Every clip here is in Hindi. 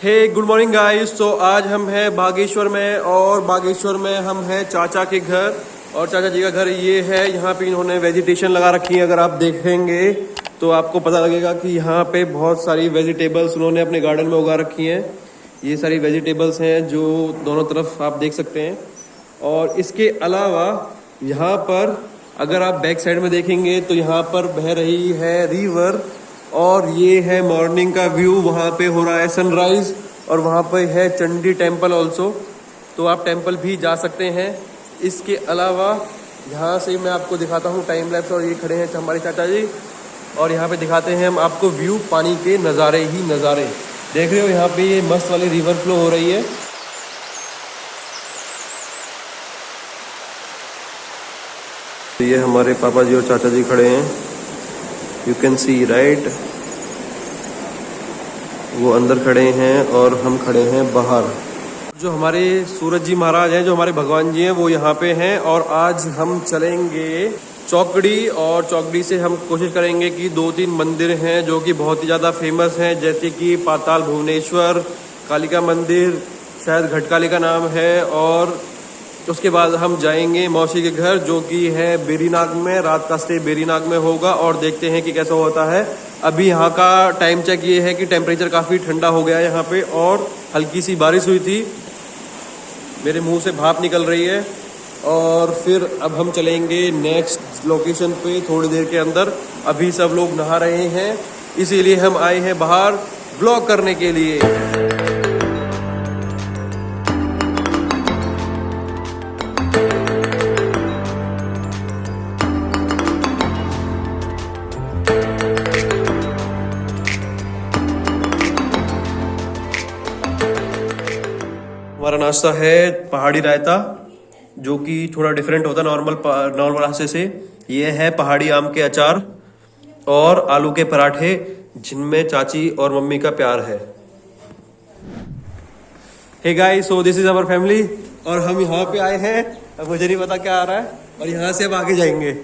हे गुड मॉर्निंग गाइस। तो आज हम हैं बागेश्वर में और बागेश्वर में हम हैं चाचा के घर और चाचा जी का घर ये है। यहाँ पे इन्होंने वेजिटेशन लगा रखी है। अगर आप देखेंगे तो आपको पता लगेगा कि यहाँ पे बहुत सारी वेजिटेबल्स उन्होंने अपने गार्डन में उगा रखी हैं। ये सारी वेजिटेबल्स हैं जो दोनों तरफ आप देख सकते हैं। और इसके अलावा यहाँ पर अगर आप बैक साइड में देखेंगे तो यहाँ पर बह रही है रिवर और ये है मॉर्निंग का व्यू। वहाँ पे हो रहा है सनराइज और वहाँ पे है चंडी टेम्पल ऑल्सो, तो आप टेम्पल भी जा सकते हैं। इसके अलावा यहाँ से मैं आपको दिखाता हूँ टाइम लैप्स और ये खड़े हैं हमारे चाचा जी और यहाँ पे दिखाते हैं हम आपको व्यू, पानी के नज़ारे ही नज़ारे। देख रहे हो यहाँ पे ये मस्त वाली रिवर फ्लो हो रही है। ये हमारे पापा जी और चाचा जी खड़े हैं, यू कैन सी राइट। वो अंदर खड़े हैं और हम खड़े हैं बाहर। जो हमारे सूरज जी महाराज हैं, जो हमारे भगवान जी हैं, वो यहाँ पे हैं। और आज हम चलेंगे चौकड़ी और चौकड़ी से हम कोशिश करेंगे कि 2-3 मंदिर हैं जो कि बहुत ही ज़्यादा फेमस हैं, जैसे कि पाताल भुवनेश्वर, कालिका मंदिर, शायद घटकाली का नाम है। और उसके बाद हम जाएंगे मौसी के घर जो कि है बेरीनाग में। रात का स्टे बेरीनाग में होगा और देखते हैं कि कैसा होता है। अभी यहाँ का टाइम चेक ये है कि टेम्परेचर काफ़ी ठंडा हो गया है यहाँ पे और हल्की सी बारिश हुई थी। मेरे मुंह से भाप निकल रही है। और फिर अब हम चलेंगे नेक्स्ट लोकेशन पे थोड़ी देर के अंदर। अभी सब लोग नहा रहे हैं, इसीलिए हम आए हैं बाहर ब्लॉग करने के लिए। हमारा नाश्ता है पहाड़ी रायता, जो कि थोड़ा डिफरेंट होता है नॉर्मल रास्ते से। ये है पहाड़ी आम के अचार और आलू के पराठे, जिनमें चाची और मम्मी का प्यार है। Hey guys, so this is our family और हम यहाँ पे आए हैं। अब मुझे नहीं पता क्या आ रहा है और यहाँ से हम आगे जाएंगे।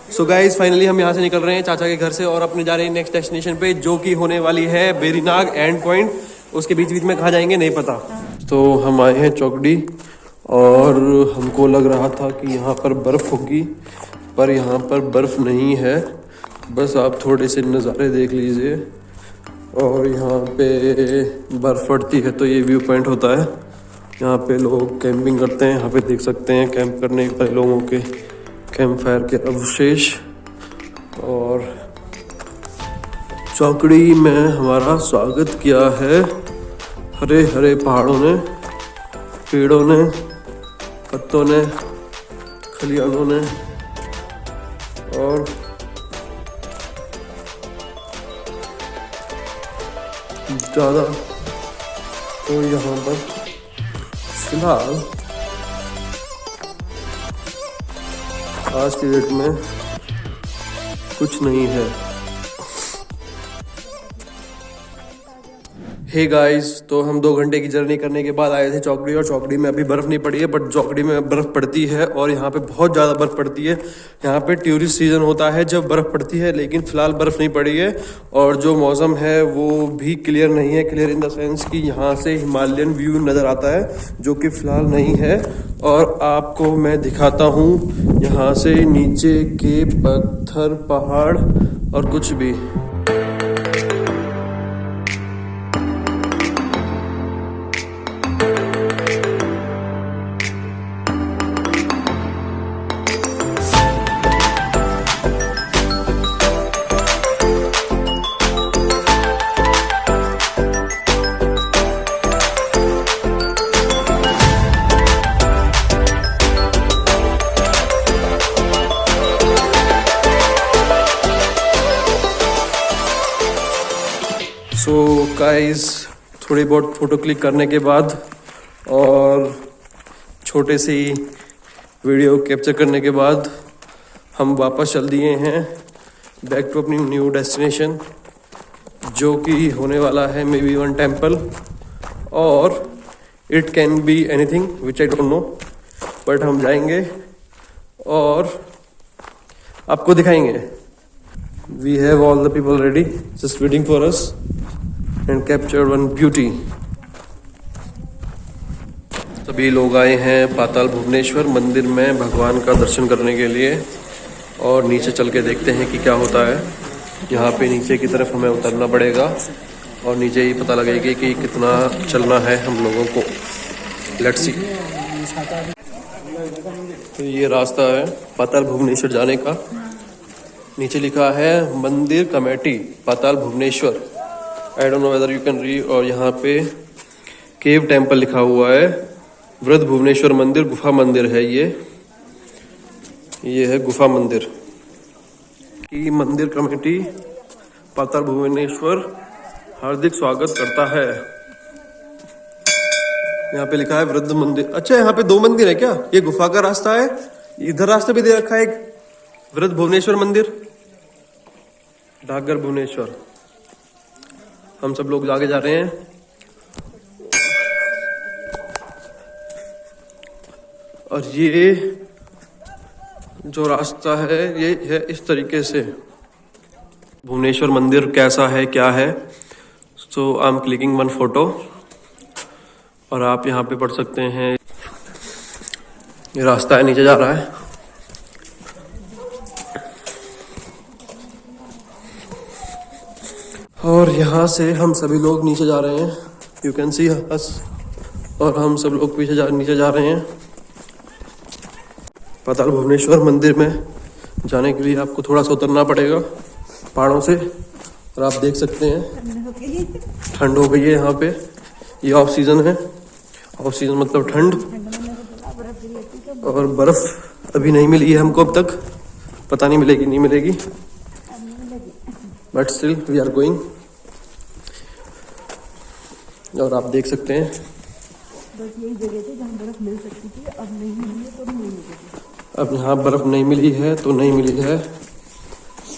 सो गाइस, फाइनली हम यहाँ से निकल रहे हैं चाचा के घर से और अपने जा रहे हैं नेक्स्ट डेस्टिनेशन पे, जो कि होने वाली है बेरीनाग एंड पॉइंट। उसके बीच बीच में कहाँ जाएंगे नहीं पता। तो हम आए हैं चौकड़ी और हमको लग रहा था कि यहाँ पर बर्फ़ होगी, पर यहाँ पर बर्फ़ नहीं है। बस आप थोड़े से नज़ारे देख लीजिए। और यहाँ पे बर्फ़ पड़ती है तो ये व्यू पॉइंट होता है। यहाँ पे लोग कैंपिंग करते हैं। यहाँ पे देख सकते हैं कैंप करने पर लोगों के कैंप फायर के अवशेष। और चौकड़ी में हमारा स्वागत किया है हरे हरे पहाड़ों ने, पेड़ों ने, पत्तों ने, खलियानों ने। और ज़्यादा तो यहाँ पर फिलहाल आज की डेट में कुछ नहीं है। हे गाइस, तो हम 2 घंटे की जर्नी करने के बाद आए थे चौकड़ी और चौकड़ी में अभी बर्फ़ नहीं पड़ी है, बट चौकड़ी में बर्फ़ पड़ती है और यहाँ पे बहुत ज़्यादा बर्फ़ पड़ती है। यहाँ पे टूरिस्ट सीज़न होता है जब बर्फ़ पड़ती है, लेकिन फ़िलहाल बर्फ़ नहीं पड़ी है। और जो मौसम है वो भी क्लियर नहीं है। क्लियर इन द सेंस कि यहाँ से हिमालयन व्यू नज़र आता है, जो कि फ़िलहाल नहीं है। और आपको मैं दिखाता हूँ यहाँ से नीचे के पत्थर, पहाड़ और कुछ भी। सो गाइस, थोड़ी बहुत फ़ोटो क्लिक करने के बाद और छोटे से ही वीडियो कैप्चर करने के बाद हम वापस चल दिए हैं बैक टू अपनी न्यू डेस्टिनेशन, जो कि होने वाला है मे बी वन टेम्पल और it can be anything which I don't know, but हम जाएंगे और आपको दिखाएंगे। We have all the people ready, just waiting for us. And captured one beauty. सभी लोग आए हैं पाताल भुवनेश्वर मंदिर में भगवान का दर्शन करने के लिए, और नीचे चल के देखते हैं कि क्या होता है। यहाँ पे नीचे की तरफ हमें उतरना पड़ेगा और नीचे ही पता लगेगा कि कितना चलना है हम लोगों को। Let's see. तो ये रास्ता है पाताल भुवनेश्वर जाने का। नीचे लिखा है मंदिर committee Patal Bhuvaneshwar. I don't know whether you can read. और यहाँ पे केव टेम्पल लिखा हुआ है। वृद्ध भुवनेश्वर मंदिर गुफा मंदिर है ये है गुफा मंदिर की मंदिर कमेटी पाताल भुवनेश्वर हार्दिक स्वागत करता है। यहाँ पे लिखा है वृद्ध मंदिर। अच्छा, यहाँ पे 2 मंदिर है क्या? ये गुफा का रास्ता है, इधर रास्ता भी दे रखा है एक वृद्ध भुवनेश्वर मंदिर, डाकघर भुवनेश्वर। हम सब लोग आगे जा रहे हैं। और ये जो रास्ता है ये है इस तरीके से। भुवनेश्वर मंदिर कैसा है, क्या है? So I am clicking one photo और आप यहाँ पे पढ़ सकते हैं। ये रास्ता है, नीचे जा रहा है। और यहाँ से हम सभी लोग नीचे जा रहे हैं। यू कैन सी अस। और हम सब लोग नीचे जा रहे हैं। पाताल भुवनेश्वर मंदिर में जाने के लिए आपको थोड़ा सा उतरना पड़ेगा पहाड़ों से। और आप देख सकते हैं ठंड हो गई है यहाँ पे। ये ऑफ सीजन है। ऑफ सीजन मतलब ठंड। और बर्फ अभी नहीं मिली है हमको अब तक, पता नहीं मिलेगी नहीं मिलेगी, but still we are going. और आप देख सकते हैं बस यही जगह थी जहाँ बर्फ मिल सकती थी, अब नहीं मिली है तो नहीं मिलेगी। अब यहाँ बर्फ नहीं मिली है तो नहीं मिली है,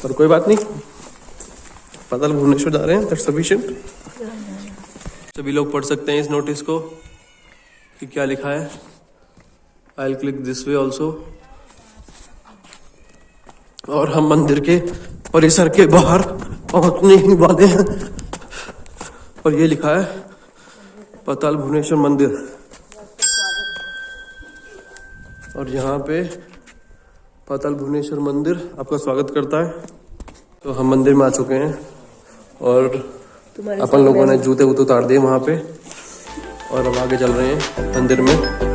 पर कोई बात नहीं। पाताल भुवनेश्वर जा रहे हैं, दैट्स सफिशिएंट। सभी लोग पढ़ सकते हैं इस नोटिस को कि क्या लिखा है। I will click this way also. और हम मंदिर के परिसर के बाहर पहुंचने ही वाले हैं। और ये लिखा है पाताल भुवनेश्वर मंदिर। और यहाँ पे पाताल भुवनेश्वर मंदिर आपका स्वागत करता है। तो हम मंदिर में आ चुके हैं और अपन लोगों ने जूते वूते उतार दिए वहाँ पे, और अब आगे चल रहे हैं मंदिर में।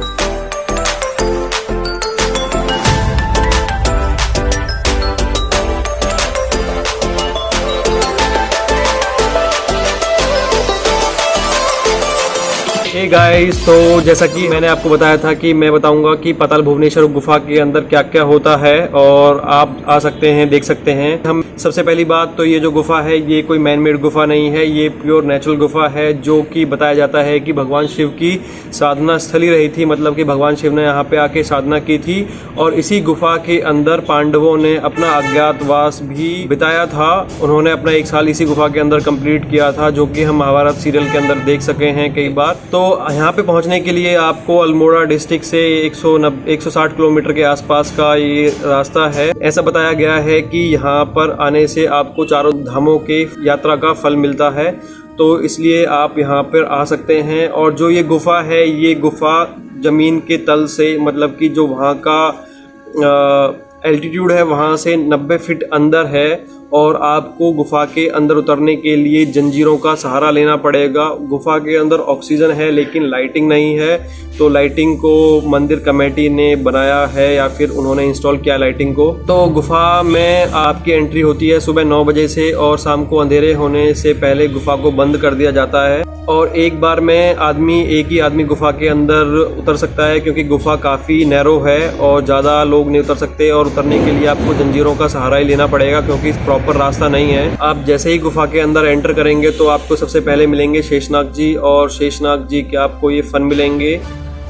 हे गाइस, तो जैसा कि मैंने आपको बताया था कि मैं बताऊंगा कि पाताल भुवनेश्वर गुफा के अंदर क्या क्या होता है, और आप आ सकते हैं, देख सकते हैं। हम सबसे पहली बात तो ये जो गुफा है ये कोई मैन मेड गुफा नहीं है, ये प्योर नेचुरल गुफा है, जो कि बताया जाता है कि भगवान शिव की साधना स्थली रही थी। मतलब कि भगवान शिव ने यहाँ पे आके साधना की थी, और इसी गुफा के अंदर पांडवों ने अपना अज्ञातवास भी बिताया था। उन्होंने अपना 1 साल इसी गुफा के अंदर कंप्लीट किया था, जो कि हम महाभारत सीरियल के अंदर देख सके हैं कई बार। तो यहाँ पे पहुँचने के लिए आपको अल्मोड़ा डिस्ट्रिक्ट से 160 किलोमीटर के आसपास का ये रास्ता है। ऐसा बताया गया है कि यहाँ पर आने से आपको चारों धामों के यात्रा का फल मिलता है, तो इसलिए आप यहाँ पर आ सकते हैं। और जो ये गुफा है, ये गुफा जमीन के तल से, मतलब कि जो वहाँ का एल्टीट्यूड है वहाँ से 90 फीट अंदर है, और आपको गुफा के अंदर उतरने के लिए जंजीरों का सहारा लेना पड़ेगा। गुफा के अंदर ऑक्सीजन है लेकिन लाइटिंग नहीं है, तो लाइटिंग को मंदिर कमेटी ने बनाया है या फिर उन्होंने इंस्टॉल किया लाइटिंग को। तो गुफा में आपकी एंट्री होती है सुबह 9 बजे से, और शाम को अंधेरे होने से पहले गुफा को बंद कर दिया जाता है। और एक बार में एक ही आदमी गुफा के अंदर उतर सकता है, क्योंकि गुफा काफ़ी नैरो है और ज़्यादा लोग नहीं उतर सकते, और उतरने के लिए आपको जंजीरों का सहारा ही लेना पड़ेगा, क्योंकि प्रॉपर रास्ता नहीं है। आप जैसे ही गुफा के अंदर एंटर करेंगे तो आपको सबसे पहले मिलेंगे शेषनाग जी, और शेषनाग जी के आपको ये फन मिलेंगे।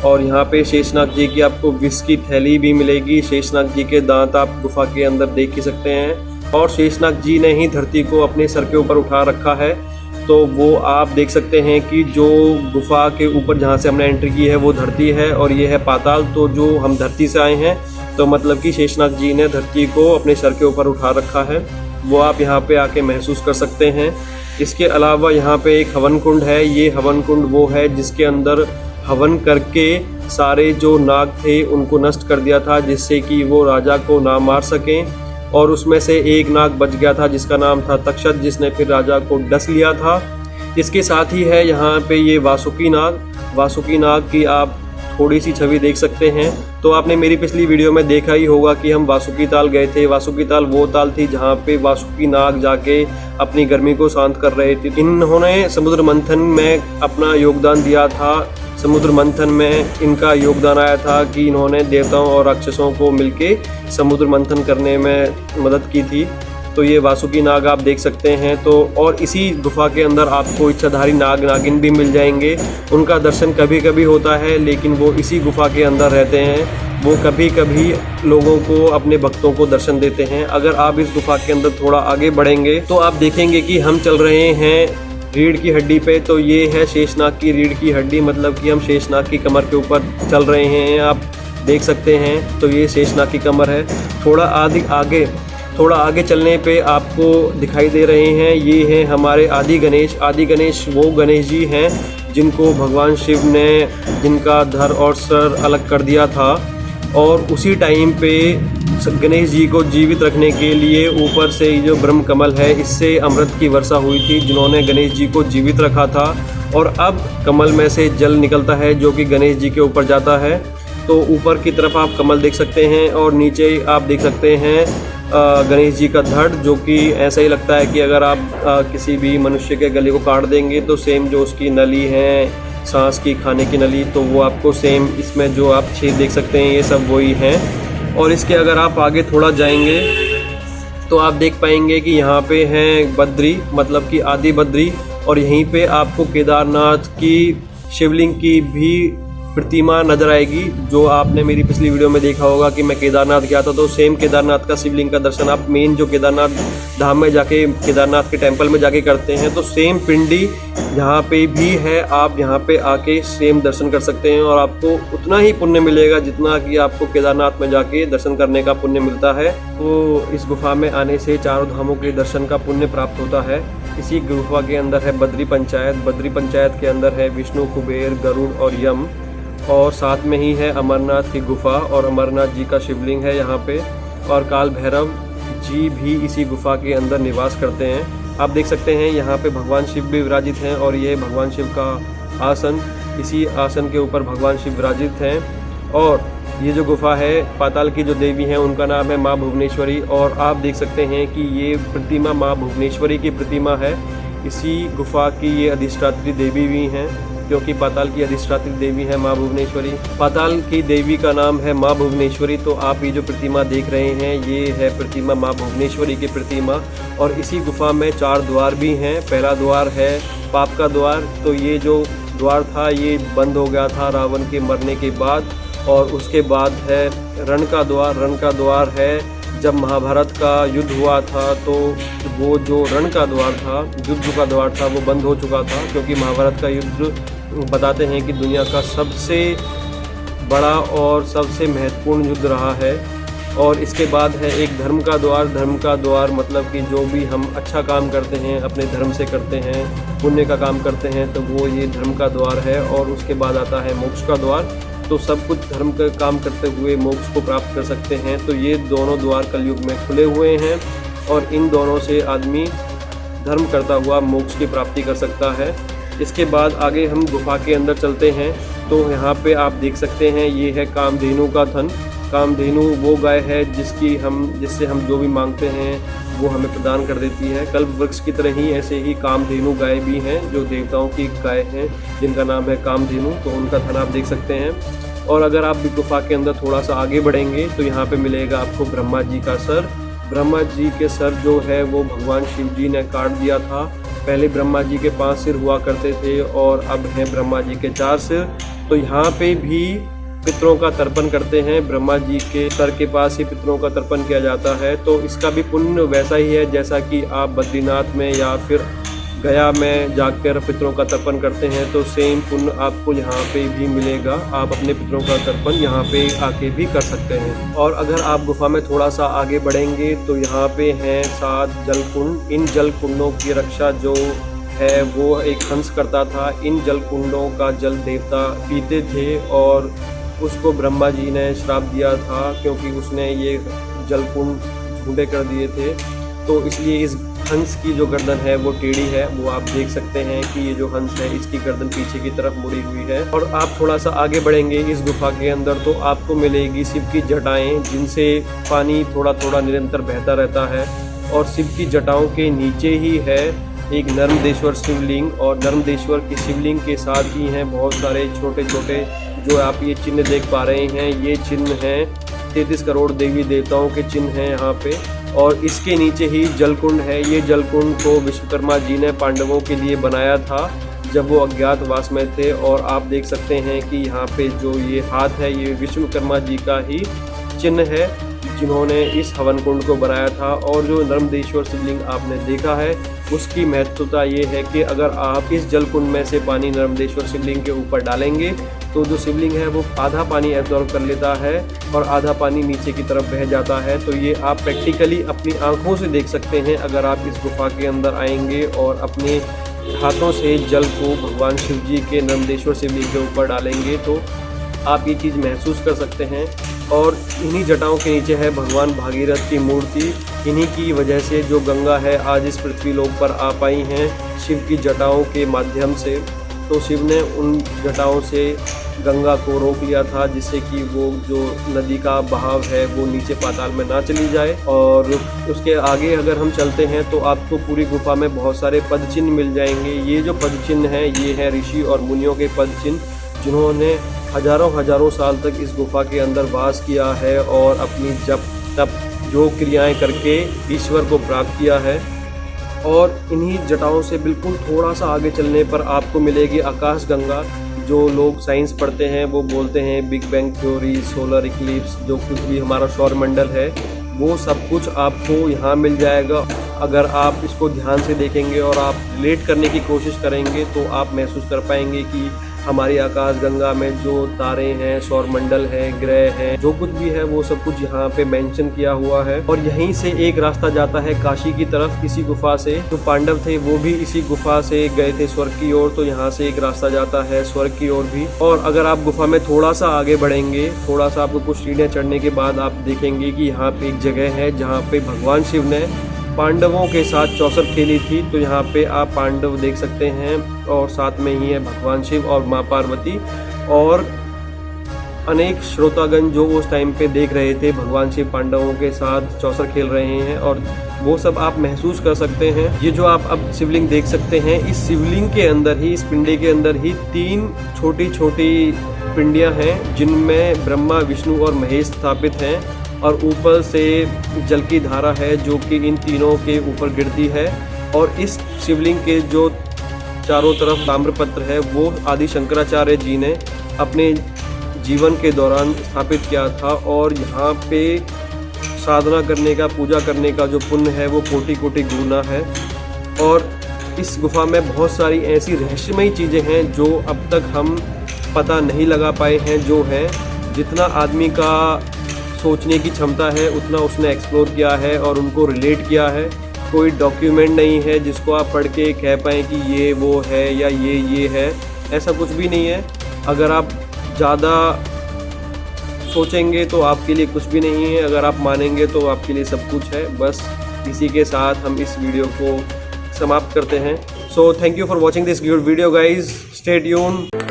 और यहाँ पे शेषनाग जी की आपको विष की थैली भी मिलेगी। शेषनाग जी के दांत आप गुफा के अंदर देख ही सकते हैं, और शेषनाग जी ने ही धरती को अपने सर के ऊपर उठा रखा है। तो वो आप देख सकते हैं कि जो गुफा के ऊपर जहाँ से हमने एंट्री की है वो धरती है, और ये है पाताल। तो जो हम धरती से आए हैं, तो मतलब कि शेषनाग जी ने धरती को अपने सर के ऊपर उठा रखा है, वो आप यहाँ पे आके महसूस कर सकते हैं। इसके अलावा यहाँ पे एक हवन कुंड है। ये हवन कुंड वो है जिसके अंदर हवन करके सारे जो नाग थे उनको नष्ट कर दिया था, जिससे कि वो राजा को ना मार सकें। और उसमें से एक नाग बच गया था जिसका नाम था तक्षक, जिसने फिर राजा को डस लिया था। इसके साथ ही है यहाँ पे ये वासुकी नाग। वासुकी नाग की आप थोड़ी सी छवि देख सकते हैं। तो आपने मेरी पिछली वीडियो में देखा ही होगा कि हम वासुकी ताल गए थे। वासुकी ताल वो ताल थी जहाँ पे वासुकी नाग जाके अपनी गर्मी को शांत कर रहे थे। इन्होंने समुद्र मंथन में अपना योगदान दिया था। समुद्र मंथन में इनका योगदान आया था कि इन्होंने देवताओं और राक्षसों को मिलके समुद्र मंथन करने में मदद की थी। तो ये वासुकी नाग आप देख सकते हैं। तो और इसी गुफा के अंदर आपको इच्छाधारी नाग नागिन भी मिल जाएंगे। उनका दर्शन कभी कभी होता है, लेकिन वो इसी गुफा के अंदर रहते हैं। वो कभी कभी लोगों को, अपने भक्तों को दर्शन देते हैं। अगर आप इस गुफा के अंदर थोड़ा आगे बढ़ेंगे तो आप देखेंगे कि हम चल रहे हैं रीढ़ की हड्डी पे। तो ये है शेषनाग की रीढ़ की हड्डी, मतलब कि हम शेषनाग की कमर के ऊपर चल रहे हैं। आप देख सकते हैं। तो ये शेषनाग की कमर है। थोड़ा आगे चलने पे आपको दिखाई दे रहे हैं, ये हैं हमारे आदि गणेश। आदि गणेश वो गणेश जी हैं जिनको भगवान शिव ने, जिनका धड़ और सर अलग कर दिया था। और उसी टाइम पे गणेश जी को जीवित रखने के लिए ऊपर से जो ब्रह्म कमल है, इससे अमृत की वर्षा हुई थी, जिन्होंने गणेश जी को जीवित रखा था। और अब कमल में से जल निकलता है जो कि गणेश जी के ऊपर जाता है। तो ऊपर की तरफ आप कमल देख सकते हैं और नीचे आप देख सकते हैं गणेश जी का धड़, जो कि ऐसा ही लगता है कि अगर आप किसी भी मनुष्य के गले को काट देंगे तो सेम जो उसकी नली है, सांस की, खाने की नली, तो वो आपको सेम इसमें जो आप छेद देख सकते हैं ये सब वही हैं। और इसके अगर आप आगे थोड़ा जाएंगे तो आप देख पाएंगे कि यहाँ पे हैं बद्री, मतलब कि आदि बद्री। और यहीं पे आपको केदारनाथ की शिवलिंग की भी प्रतिमा नजर आएगी, जो आपने मेरी पिछली वीडियो में देखा होगा कि मैं केदारनाथ गया था। तो सेम केदारनाथ का शिवलिंग का दर्शन आप मेन जो केदारनाथ धाम में जाके, केदारनाथ के टेंपल में जाके करते हैं, तो सेम पिंडी यहाँ पे भी है। आप यहाँ पे आके सेम दर्शन कर सकते हैं और आपको उतना ही पुण्य मिलेगा जितना कि आपको केदारनाथ में जाके दर्शन करने का पुण्य मिलता है। तो इस गुफा में आने से चारों धामों के दर्शन का पुण्य प्राप्त होता है। इसी गुफा के अंदर है बद्री पंचायत। बद्री पंचायत के अंदर है विष्णु, कुबेर, गरुड़ और यम। और साथ में ही है अमरनाथ की गुफा और अमरनाथ जी का शिवलिंग है यहाँ पे। और काल भैरव जी भी इसी गुफा के अंदर निवास करते हैं। आप देख सकते हैं यहाँ पे भगवान शिव भी विराजित हैं और ये भगवान शिव का आसन, इसी आसन के ऊपर भगवान शिव विराजित हैं। और ये जो गुफा है, पाताल की जो देवी हैं उनका नाम है माँ भुवनेश्वरी। और आप देख सकते हैं कि ये प्रतिमा माँ भुवनेश्वरी की प्रतिमा है। इसी गुफा की ये अधिष्ठात्री देवी भी हैं, क्योंकि पाताल की अधिष्ठात्री देवी है माँ भुवनेश्वरी। पाताल की देवी का नाम है माँ भुवनेश्वरी। तो आप ये जो प्रतिमा देख रहे हैं ये है प्रतिमा माँ भुवनेश्वरी की प्रतिमा। और इसी गुफा में 4 द्वार भी हैं। पहला द्वार है पाप का द्वार। तो ये जो द्वार था ये बंद हो गया था रावण के मरने के बाद। और उसके बाद है रण का द्वार। रण का द्वार है जब महाभारत का युद्ध हुआ था तो वो जो रण का द्वार था, युद्ध का द्वार था, वो बंद हो चुका था, क्योंकि महाभारत का युद्ध बताते हैं कि दुनिया का सबसे बड़ा और सबसे महत्वपूर्ण युद्ध रहा है। और इसके बाद है एक धर्म का द्वार। धर्म का द्वार मतलब कि जो भी हम अच्छा काम करते हैं, अपने धर्म से करते हैं, पुण्य का काम करते हैं, तो वो ये धर्म का द्वार है। और उसके बाद आता है मोक्ष का द्वार। तो सब कुछ धर्म का काम करते हुए मोक्ष को प्राप्त कर सकते हैं। तो ये दोनों द्वार कलयुग में खुले हुए हैं और इन दोनों से आदमी धर्म करता हुआ मोक्ष की प्राप्ति कर सकता है। इसके बाद आगे हम गुफा के अंदर चलते हैं। तो यहाँ पे आप देख सकते हैं ये है कामधेनु का थन। कामधेनु वो गाय है जिससे हम जो भी मांगते हैं वो हमें प्रदान कर देती है। कल्प वृक्ष की तरह ही ऐसे ही कामधेनु गाय भी हैं, जो देवताओं की गाय हैं, जिनका नाम है कामधेनु। तो उनका थन आप देख सकते हैं। और अगर आप गुफा के अंदर थोड़ा सा आगे बढ़ेंगे तो यहाँ पे मिलेगा आपको ब्रह्मा जी का सर। ब्रह्मा जी के सर जो है वो भगवान शिव जी ने काट दिया था। पहले ब्रह्मा जी के 5 सिर हुआ करते थे और अब हैं ब्रह्मा जी के 4 सिर। तो यहाँ पे भी पितरों का तर्पण करते हैं। ब्रह्मा जी के सर के पास ही पितरों का तर्पण किया जाता है। तो इसका भी पुण्य वैसा ही है जैसा कि आप बद्रीनाथ में या फिर गया में जाकर पितरों का तर्पण करते हैं तो सेम पुण्य आपको यहाँ पे भी मिलेगा। आप अपने पितरों का तर्पण यहाँ पे आके भी कर सकते हैं। और अगर आप गुफा में थोड़ा सा आगे बढ़ेंगे तो यहाँ पे हैं 7 जल कुंड। इन जल कुंडों की रक्षा जो है वो एक हंस करता था। इन जल कुंडों का जल देवता पीते थे और उसको ब्रह्मा जी ने श्राप दिया था क्योंकि उसने ये जल कुंड झूठे कर दिए थे। तो इसलिए इस हंस की जो गर्दन है वो टेढ़ी है। वो आप देख सकते हैं कि ये जो हंस है इसकी गर्दन पीछे की तरफ मुड़ी हुई है। और आप थोड़ा सा आगे बढ़ेंगे इस गुफा के अंदर तो आपको मिलेगी शिव की जटाएं जिनसे पानी थोड़ा थोड़ा निरंतर बहता रहता है। और शिव की जटाओं के नीचे ही है एक नर्मदेश्वर शिवलिंग। और नर्मदेश्वर के शिवलिंग के साथ ही हैं बहुत सारे छोटे छोटे जो आप ये चिन्ह देख पा रहे हैं। ये चिन्ह हैं 33 करोड़ देवी देवताओं के चिन्ह हैं यहाँ पे। और इसके नीचे ही जलकुंड है। ये जलकुंड को विश्वकर्मा जी ने पांडवों के लिए बनाया था जब वो अज्ञातवास में थे। और आप देख सकते हैं कि यहाँ पे जो ये हाथ है ये विश्वकर्मा जी का ही चिन्ह है जिन्होंने इस हवन कुंड को बनाया था। और जो नर्मदेश्वर शिवलिंग आपने देखा है उसकी महत्वता ये है कि अगर आप इस जल कुंड में से पानी नर्मदेश्वर शिवलिंग के ऊपर डालेंगे तो जो शिवलिंग है वो आधा पानी एब्जॉर्ब कर लेता है और आधा पानी नीचे की तरफ बह जाता है। तो ये आप प्रैक्टिकली अपनी आंखों से देख सकते हैं अगर आप इस गुफा के अंदर आएंगे और अपने हाथों से जल को भगवान शिव जी के नर्मदेश्वर शिवलिंग के ऊपर डालेंगे तो आप ये चीज़ महसूस कर सकते हैं। और इन्हीं जटाओं के नीचे है भगवान भागीरथ की मूर्ति। इन्हीं की वजह से जो गंगा है आज इस पृथ्वी लोक पर आ पाई हैं शिव की जटाओं के माध्यम से। तो शिव ने उन जटाओं से गंगा को रोक लिया था जिससे कि वो जो नदी का बहाव है वो नीचे पाताल में ना चली जाए। और उसके आगे अगर हम चलते हैं तो आपको पूरी गुफा में बहुत सारे पद चिन्ह मिल जाएंगे। ये जो पद चिन्ह हैं ये हैं ऋषि और मुनियों के पद चिन्ह जिन्होंने हजारों साल तक इस गुफा के अंदर वास किया है और अपनी जप तप जो क्रियाएं करके ईश्वर को प्राप्त किया है। और इन्हीं जटाओं से बिल्कुल थोड़ा सा आगे चलने पर आपको मिलेगी आकाश गंगा। जो लोग साइंस पढ़ते हैं वो बोलते हैं big bang theory, solar Eclipse, जो कुछ भी हमारा सौर मंडल है वो सब कुछ आपको यहाँ मिल जाएगा। अगर आप इसको ध्यान से देखेंगे और आप रिलेट करने की कोशिश करेंगे तो आप महसूस कर पाएंगे कि हमारी आकाश गंगा में जो तारे हैं, सौर मंडल है, ग्रह हैं, जो कुछ भी है वो सब कुछ यहाँ पे मेंशन किया हुआ है। और यहीं से एक रास्ता जाता है काशी की तरफ। इसी गुफा से जो पांडव थे वो भी इसी गुफा से गए थे स्वर्ग की ओर। तो यहाँ से एक रास्ता जाता है स्वर्ग की ओर भी। और अगर आप गुफा में थोड़ा सा आगे बढ़ेंगे, थोड़ा सा आपको कुछ सीढ़ियाँ चढ़ने के बाद आप देखेंगे कि यहाँ पे एक जगह है जहाँ पे भगवान शिव ने पांडवों के साथ चौसर खेली थी। तो यहाँ पे आप पांडव देख सकते हैं और साथ में ही है भगवान शिव और माँ पार्वती। और अनेक श्रोतागण जो उस टाइम पे देख रहे थे भगवान शिव पांडवों के साथ चौसर खेल रहे हैं और वो सब आप महसूस कर सकते हैं। ये जो आप अब शिवलिंग देख सकते हैं, इस शिवलिंग के अंदर ही, इस पिंडे के अंदर ही 3 छोटी छोटी पिंडियाँ हैं जिनमें ब्रह्मा, विष्णु और महेश स्थापित हैं। और ऊपर से जल की धारा है जो कि इन तीनों के ऊपर गिरती है। और इस शिवलिंग के जो चारों तरफ ताम्रपत्र है वो आदि शंकराचार्य जी ने अपने जीवन के दौरान स्थापित किया था। और यहाँ पे साधना करने का, पूजा करने का जो पुण्य है वो कोटि कोटि गुना है। और इस गुफा में बहुत सारी ऐसी रहस्यमयी चीज़ें हैं जो अब तक हम पता नहीं लगा पाए हैं। जो है जितना आदमी का सोचने की क्षमता है उतना उसने एक्सप्लोर किया है और उनको रिलेट किया है। कोई डॉक्यूमेंट नहीं है जिसको आप पढ़ के कह पाएँ कि ये वो है या ये है, ऐसा कुछ भी नहीं है। अगर आप ज़्यादा सोचेंगे तो आपके लिए कुछ भी नहीं है, अगर आप मानेंगे तो आपके लिए सब कुछ है। बस इसी के साथ हम इस वीडियो को समाप्त करते हैं। So thank you for watching this video guys, stay tuned.